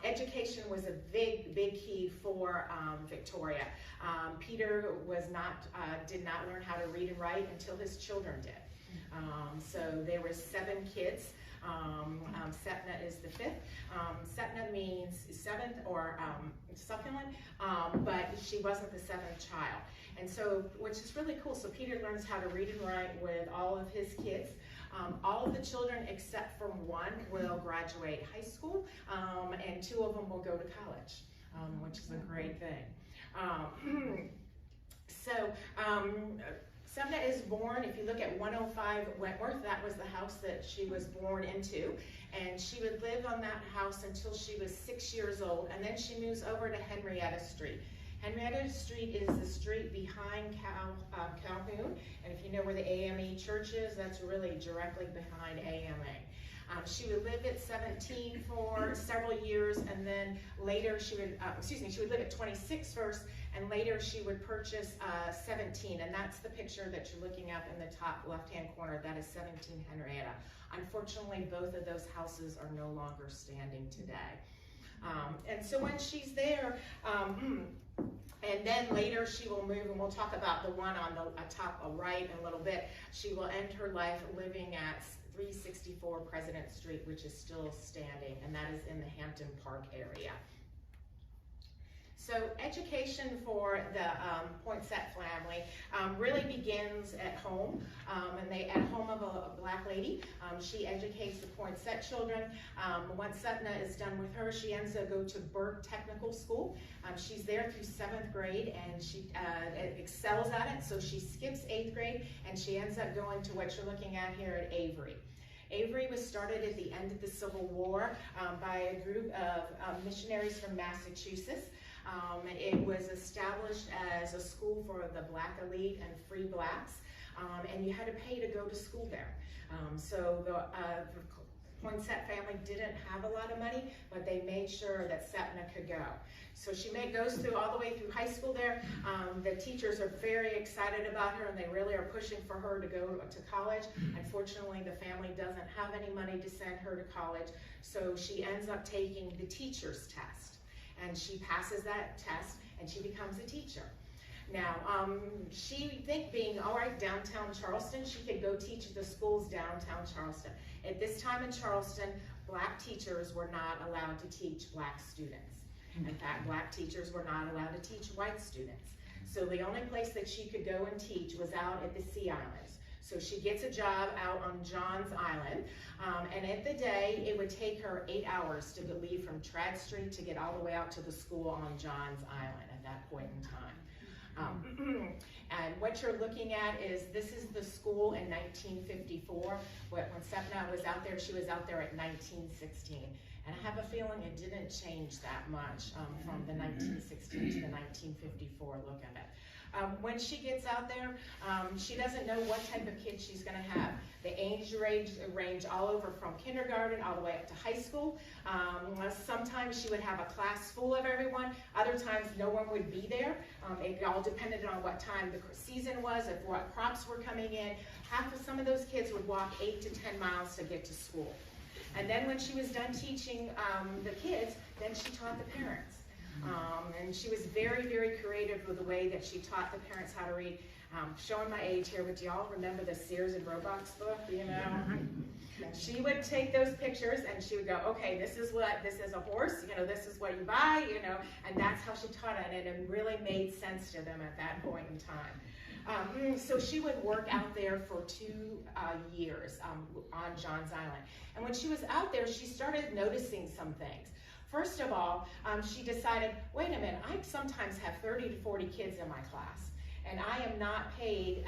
Education was a big key for Victoria. Peter did not learn how to read and write until his children did. So there were 7 kids. Septima is the 5th. Septima means 7th or succulent, but she wasn't the 7th child. And so, which is really cool. So Peter learns how to read and write with all of his kids. All of the children except for 1 will graduate high school, and 2 of them will go to college, which is a great thing. Septima is born, if you look at 105 Wentworth, that was the house that she was born into, and she would live on that house until she was 6 years old, and then she moves over to Henrietta Street. Henrietta Street is the street behind Calhoun, and if you know where the AME church is, that's really directly behind AMA. She would live at 17 for several years, and then later she would live at 26 first, and later she would purchase 17, and that's the picture that you're looking at in the top left-hand corner. That is 17 Henrietta. Unfortunately, both of those houses are no longer standing today. And so when she's there, and then later she will move, and we'll talk about the one on the top right in a little bit. She will end her life living at 364 President Street, which is still standing, and that is in the Hampton Park area. So education for the Poinsette family really begins at home, and at home of a black lady. She educates the Poinsette children. Once Septima is done with her, she ends up going to Burke Technical School. She's there through 7th grade, and she excels at it, so she skips 8th grade, and she ends up going to what you're looking at here at Avery. Avery was started at the end of the Civil War by a group of missionaries from Massachusetts. It was established as a school for the black elite and free blacks, and you had to pay to go to school there. So the Poinsette family didn't have a lot of money, but they made sure that Septima could go. So she goes through all the way through high school there. The teachers are very excited about her, and they really are pushing for her to go to college. Unfortunately, the family doesn't have any money to send her to college, so she ends up taking the teacher's test. And she passes that test, and she becomes a teacher. Now, she being all right downtown Charleston, she could go teach at the schools downtown Charleston. At this time in Charleston, black teachers were not allowed to teach black students. In fact, black teachers were not allowed to teach white students. So the only place that she could go and teach was out at the Sea Islands. So she gets a job out on John's Island, and at the day, it would take her 8 hours to leave from Trad Street to get all the way out to the school on John's Island at that point in time. And what you're looking at is, this is the school in 1954. When Septima was out there, she was out there at 1916. And I have a feeling it didn't change that much from the 1916 to the 1954 look at it. When she gets out there, she doesn't know what type of kid she's going to have. The age range all over from kindergarten all the way up to high school. Sometimes she would have a class full of everyone. Other times no one would be there. It all depended on what time the season was, if what crops were coming in. Some of those kids would walk 8 to 10 miles to get to school. And then when she was done teaching the kids, then she taught the parents. And she was very creative with the way that she taught the parents how to read. Showing my age here, but do y'all remember the Sears and Roebuck's book, you know? She would take those pictures and she would go, okay, this is a horse, you know, this is what you buy, you know, and that's how she taught it, and it really made sense to them at that point in time. So she would work out there for 2 years on John's Island. And when she was out there, she started noticing some things. First of all, she decided, wait a minute, I sometimes have 30 to 40 kids in my class, and I am not paid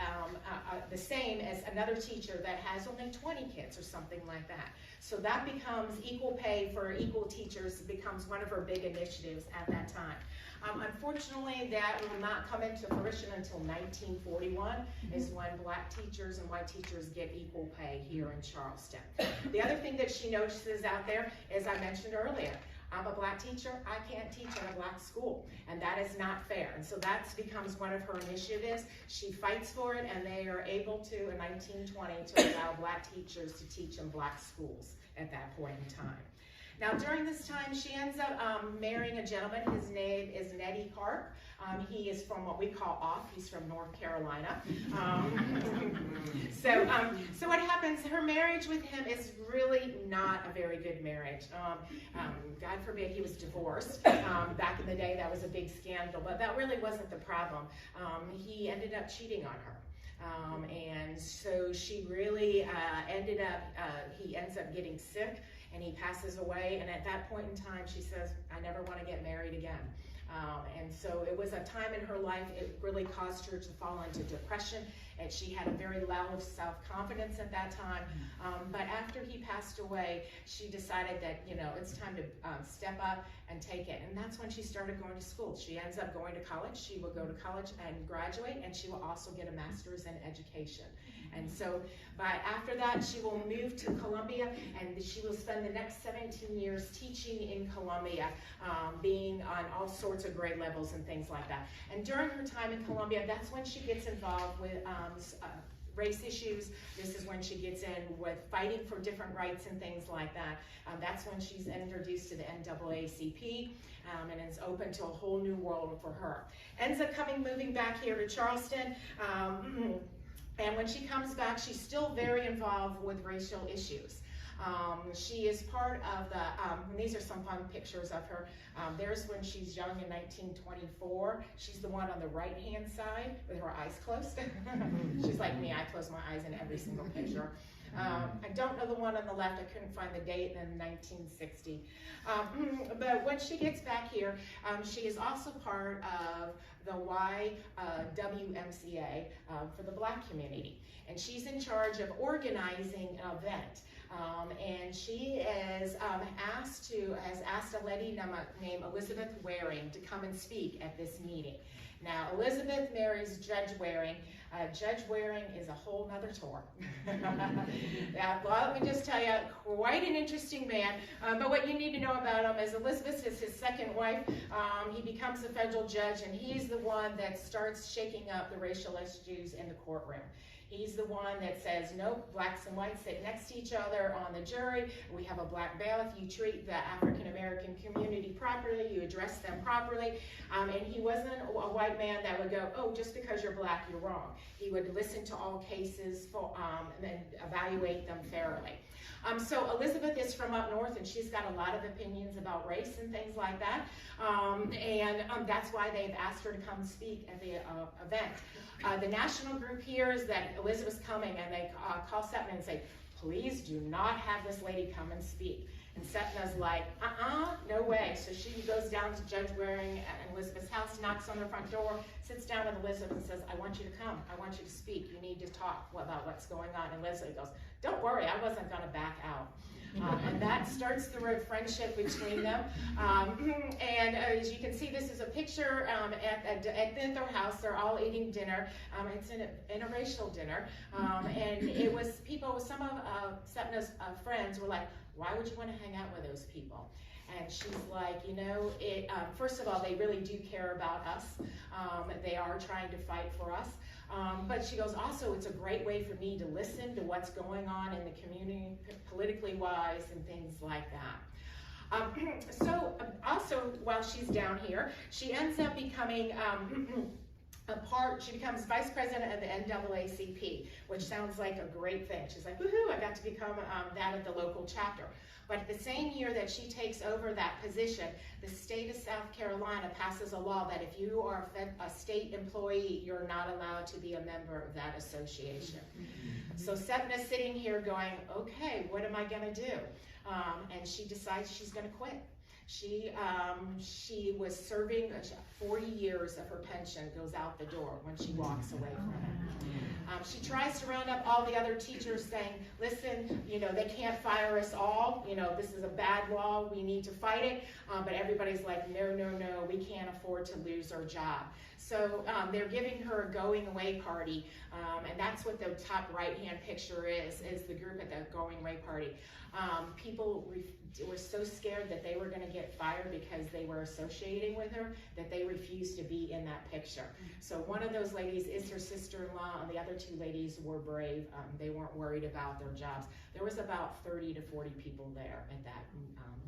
the same as another teacher that has only 20 kids or something like that. So that becomes equal pay for equal teachers, becomes one of her big initiatives at that time. Unfortunately, that will not come into fruition until 1941, is when black teachers and white teachers get equal pay here in Charleston. The other thing that she notices out there, as I mentioned earlier, I'm a black teacher, I can't teach at a black school, and that is not fair. And so that becomes one of her initiatives. She fights for it, and they are able to, in 1920, to allow black teachers to teach in black schools at that point in time. Now during this time, she ends up marrying a gentleman. His name is Nettie Clark. He is from what we call off. He's from North Carolina. So what happens, her marriage with him is really not a very good marriage. God forbid he was divorced. Back in the day, that was a big scandal, but that really wasn't the problem. He ended up cheating on her. And so she really he ends up getting sick and he passes away. And at that point in time, she says, I never want to get married again. And so it was a time in her life, it really caused her to fall into depression, and she had a very loud self-confidence at that time. But after he passed away, she decided that, you know, it's time to step up and take it. And that's when she started going to school. She ends up going to college. She will go to college and graduate, and she will also get a master's in education. And so after that, she will move to Columbia, and she will spend the next 17 years teaching in Columbia, being on all sorts of grade levels and things like that. And during her time in Columbia, that's when she gets involved with race issues. This is when she gets in with fighting for different rights and things like that. That's when she's introduced to the NAACP, and is open to a whole new world for her. Ends up moving back here to Charleston. And when she comes back, she's still very involved with racial issues. She is part of the, these are some fun pictures of her. There's when she's young in 1924. She's the one on the right-hand side with her eyes closed. She's like me, I close my eyes in every single picture. I don't know the one on the left, I couldn't find the date, in 1960. But when she gets back here, she is also part of the YWMCA for the Black community. And she's in charge of organizing an event. And she is has asked a lady named Elizabeth Waring to come and speak at this meeting. Now, Elizabeth marries Judge Waring. Judge Waring is a whole nother tour. Well, let me just tell you, quite an interesting man. But what you need to know about him is Elizabeth is his second wife. He becomes a federal judge, and he's the one that starts shaking up the racial issues in the courtroom. He's the one that says, nope, blacks and whites sit next to each other on the jury. We have a black bailiff. You treat the African-American community properly. You address them properly. And he wasn't a white man that would go, oh, just because you're black, you're wrong. He would listen to all cases and then evaluate them fairly. So Elizabeth is from up north, and she's got a lot of opinions about race and things like that. That's why they've asked her to come speak at the event. The national group hears that Elizabeth's coming, and they call Septima and say, please do not have this lady come and speak. And Septima's like, no way. So she goes down to Judge Waring at Elizabeth's house, knocks on the front door, sits down with Elizabeth and says, I want you to come. I want you to speak. You need to talk about what's going on. And Elizabeth goes, don't worry, I wasn't going to back out. And that starts the road friendship between them. And as you can see, this is a picture at their house. They're all eating dinner. It's an interracial dinner. And it was people, some of Septima's friends were like, why would you want to hang out with those people? And she's like, you know, first of all, they really do care about us. They are trying to fight for us. But she goes, also, it's a great way for me to listen to what's going on in the community, politically wise, and things like that. So also, while she's down here, she ends up becoming she becomes vice president of the NAACP, which sounds like a great thing. She's like, woohoo, I got to become that of the local chapter. But the same year that she takes over that position, the state of South Carolina passes a law that if you are a state employee, you're not allowed to be a member of that association. So Septima's sitting here going, okay, what am I going to do? And she decides she's going to quit. She was serving 40 years of her pension goes out the door when she walks away from it. She tries to round up all the other teachers saying, listen, you know, they can't fire us all. You know, this is a bad law. We need to fight it. But everybody's like, no, no, no, we can't afford to lose our job. So they're giving her a going away party, and that's what the top right-hand picture is the group at the going away party. People were so scared that they were going to get fired because they were associating with her that they refused to be in that picture. So one of those ladies is her sister-in-law, and the other two ladies were brave. They weren't worried about their jobs. There was about 30 to 40 people there at that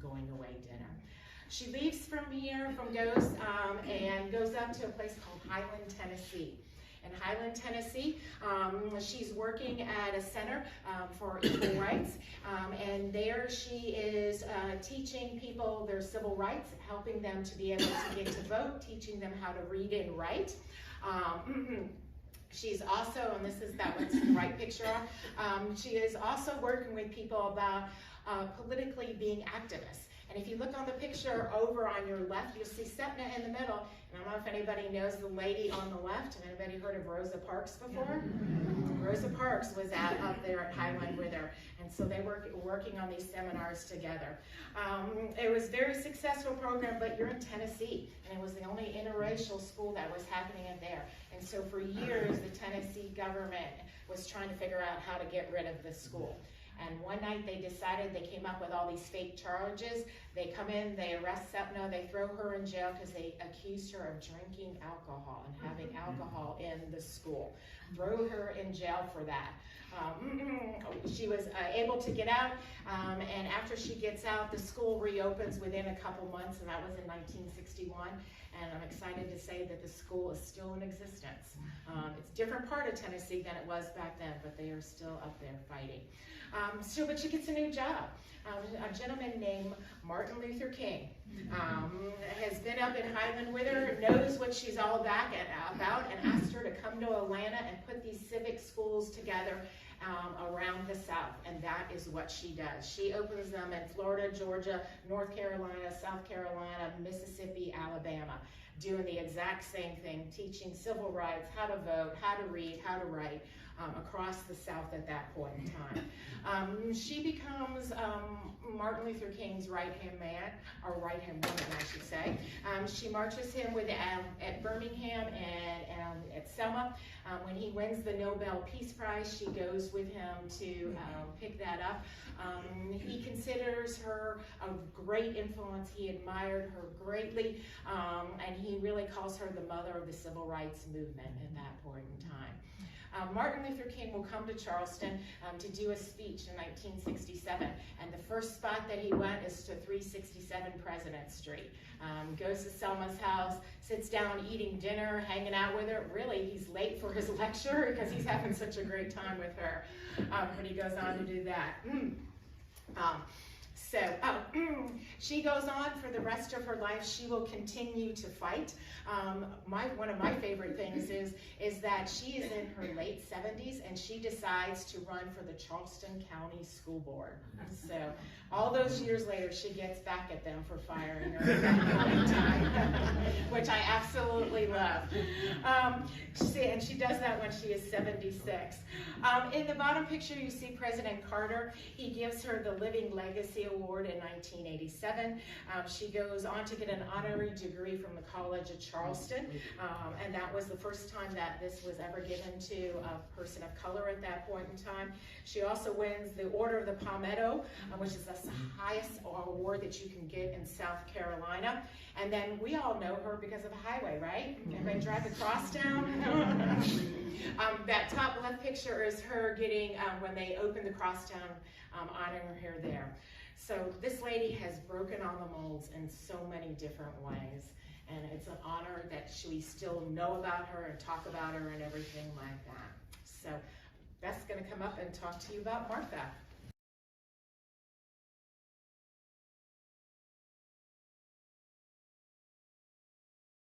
going away dinner. She leaves from here, from Ghost, and goes up to a place called Highland, Tennessee. In Highland, Tennessee, she's working at a center for equal rights, and there she is teaching people their civil rights, helping them to be able to get to vote, teaching them how to read and write. She's also, and this is that one's the right picture on, she is also working with people about politically being activists. And if you look on the picture over on your left, you'll see Septima in the middle. And I don't know if anybody knows the lady on the left. Have anybody heard of Rosa Parks before? Rosa Parks was up there at Highland with her. And so they were working on these seminars together. It was a very successful program, but you're in Tennessee. And it was the only interracial school that was happening in there. And so for years, the Tennessee government was trying to figure out how to get rid of the school. And one night they decided, they came up with all these fake charges. They come in, they arrest Septima, they throw her in jail because they accused her of drinking alcohol and having alcohol in the school. Throw her in jail for that. She was able to get out, and after she gets out, the school reopens within a couple months, and that was in 1961. And I'm excited to say that the school is still in existence. It's a different part of Tennessee than it was back then, but they are still up there fighting. But she gets a new job. A gentleman named Martin Luther King has been up in Highland with her, knows what she's all about, and asked her to come to Atlanta and put these civic schools together around the South, and that is what she does. She opens them in Florida, Georgia, North Carolina, South Carolina, Mississippi, Alabama, doing the exact same thing, teaching civil rights, how to vote, how to read, how to write, across the South at that point in time. She becomes Martin Luther King's right-hand man, or right-hand woman, I should say. She marches him with at Birmingham and at Selma. When he wins the Nobel Peace Prize, she goes with him to pick that up. He considers her a great influence. He admired her greatly, and he really calls her the mother of the civil rights movement at that point in time. Martin Luther King will come to Charleston to do a speech in 1967, and the first spot that he went is to 367 President Street. Goes to Selma's house, sits down eating dinner, hanging out with her. Really, he's late for his lecture because he's having such a great time with her, but he goes on to do that. She goes on for the rest of her life. She will continue to fight. One of my favorite things is that she is in her late 70s and she decides to run for the Charleston County School Board. So all those years later, she gets back at them for firing her at that point in time, which I absolutely love. And she does that when she is 76. In the bottom picture, you see President Carter. He gives her the Living Legacy Award in 1987. She goes on to get an honorary degree from the College of Charleston, and that was the first time that this was ever given to a person of color at that point in time. She also wins the Order of the Palmetto, which is the highest award that you can get in South Carolina. And then we all know her because of a highway, right? Everybody drive the crosstown. That top left picture is her getting, when they opened the crosstown, honoring her there. So this lady has broken all the molds in so many different ways. And it's an honor that we still know about her and talk about her and everything like that. So Beth's going to come up and talk to you about Martha.